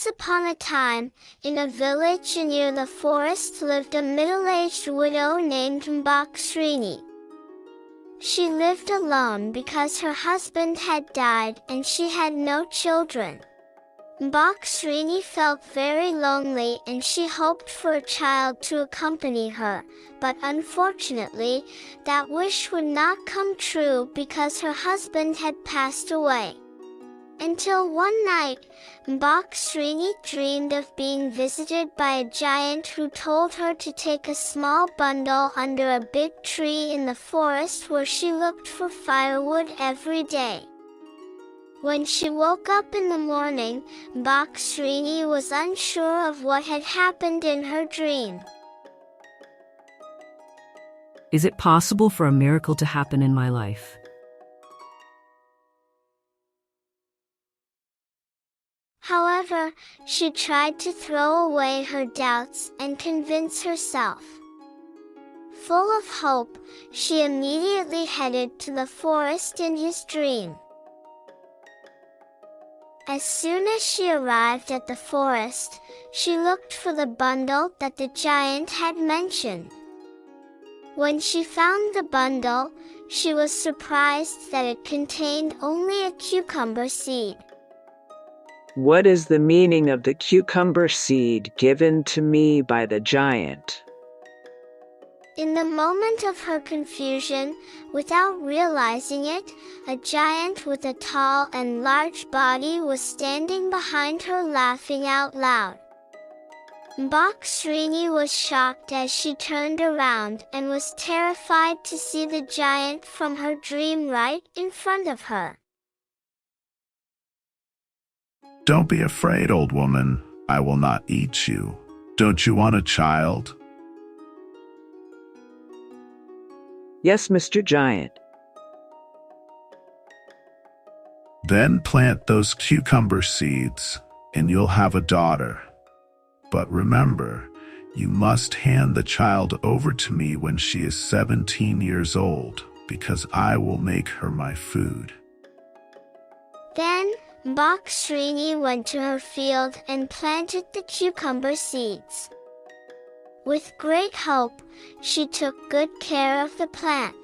Once upon a time, in a village near the forest lived a middle-aged widow named Srini. She lived alone because her husband had died and she had no children. Srini felt very lonely and she hoped for a child to accompany her, but unfortunately, that wish would not come true because her husband had passed away. Until one night, Srini dreamed of being visited by a giant who told her to take a small bundle under a big tree in the forest where she looked for firewood every day. When she woke up in the morning, Srini was unsure of what had happened in her dream. Is it possible for a miracle to happen in my life? However, she tried to throw away her doubts and convince herself. Full of hope, she immediately headed to the forest in his dream. As soon as she arrived at the forest, she looked for the bundle that the giant had mentioned. When she found the bundle, she was surprised that it contained only a cucumber seed. What is the meaning of the cucumber seed given to me by the giant? In the moment of her confusion, without realizing it, a giant with a tall and large body was standing behind her laughing out loud. Srini was shocked as she turned around and was terrified to see the giant from her dream right in front of her. Don't be afraid, old woman. I will not eat you. Don't you want a child? Yes, Mr. Giant. Then plant those cucumber seeds, and you'll have a daughter. But remember, you must hand the child over to me when she is 17 years old, because I will make her my food. Then, Srini went to her field and planted the cucumber seeds. With great hope, she took good care of the plant.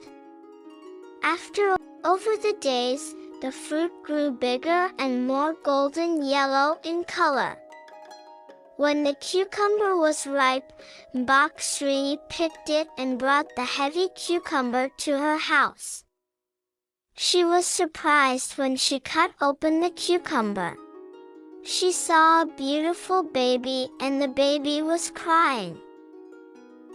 Over the days, the fruit grew bigger and more golden yellow in color. When the cucumber was ripe, Srini picked it and brought the heavy cucumber to her house. She was surprised when she cut open the cucumber. She saw a beautiful baby and the baby was crying.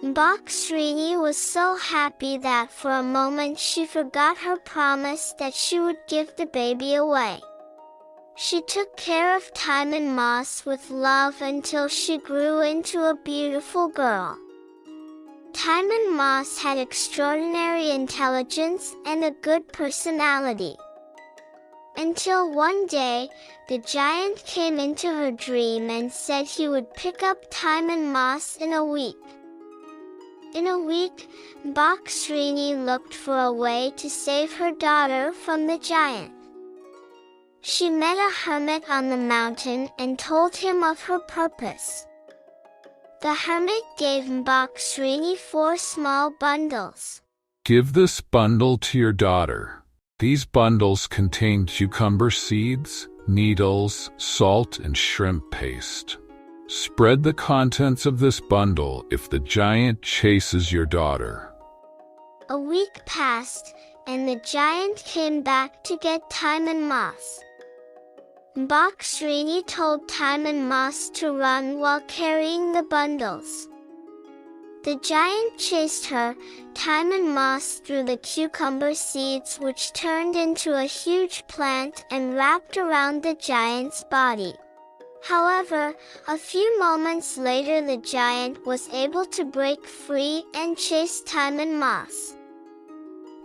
Srini was so happy that for a moment she forgot her promise that she would give the baby away. She took care of Timun Mas with love until she grew into a beautiful girl. Timun Mas had extraordinary intelligence and a good personality. Until one day, the giant came into her dream and said he would pick up Timun Mas in a week. In a week, Srini looked for a way to save her daughter from the giant. She met a hermit on the mountain and told him of her purpose. The hermit gave Srini 4 small bundles. Give this bundle to your daughter. These bundles contain cucumber seeds, needles, salt, and shrimp paste. Spread the contents of this bundle if the giant chases your daughter. A week passed, and the giant came back to get Timun Mas. Srini told Timun Mas to run while carrying the bundles. The giant chased her. Timun Mas threw the cucumber seeds, which turned into a huge plant and wrapped around the giant's body. However, a few moments later the giant was able to break free and chase Timun Mas.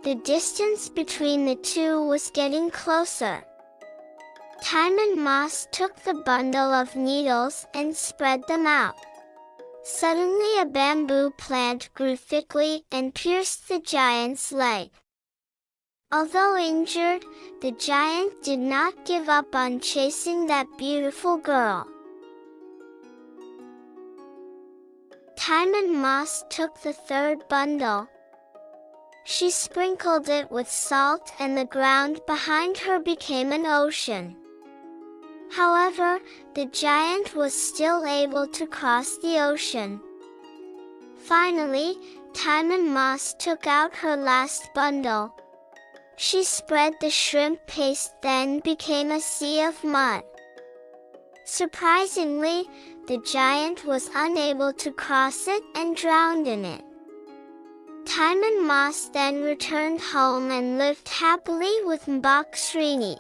The distance between the two was getting closer. Timun Mas took the bundle of needles and spread them out. Suddenly a bamboo plant grew thickly and pierced the giant's leg. Although injured, the giant did not give up on chasing that beautiful girl. Timun Mas took the third bundle. She sprinkled it with salt and the ground behind her became an ocean. However, the giant was still able to cross the ocean. Finally, Timun Mas took out her last bundle. She spread the shrimp paste, then became a sea of mud. Surprisingly, the giant was unable to cross it and drowned in it. Timun Mas then returned home and lived happily with Mbak Srini.